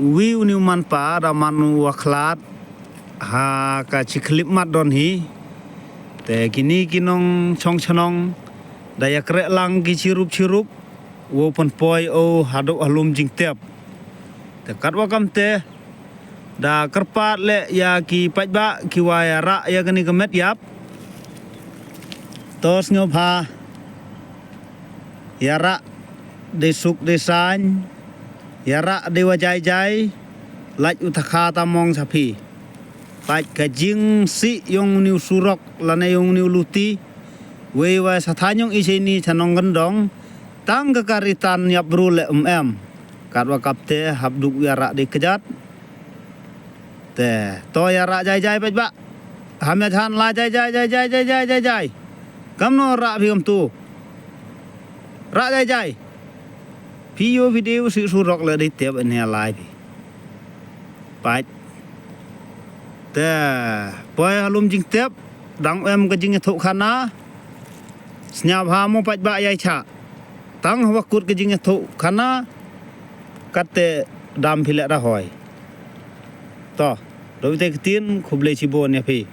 wiu niu man pa da manu waklat ha ka chiklip mat don hi te kini kinong chong chanong daya krek lang ki chirup wo pon poi o hadok halum jing tep te katwa kam te da kerpat le ya ki pajba ki waya ra ya kani kemet yap tos ngopha ya ra de suk de san ya ra de wajai laj utakha tamong sapi paj kajing si yong niu surok lana yong niu luti we wa sathanyong isini chanong gendong tang kekaritan yap brule em katwa kapte habduk ya ra de kejat te to ya ra jai pajba hamya than la jai kamno ra bhi tu ra jai video si surok le di tiap ene lai phi pai te poi halum jing tiap dang em ka jing thu khana snyap ha mo pai ba yai cha tang wakut ka jing thu khana katte dam phile ra hoi to đối với tin khub le chi bon ne phi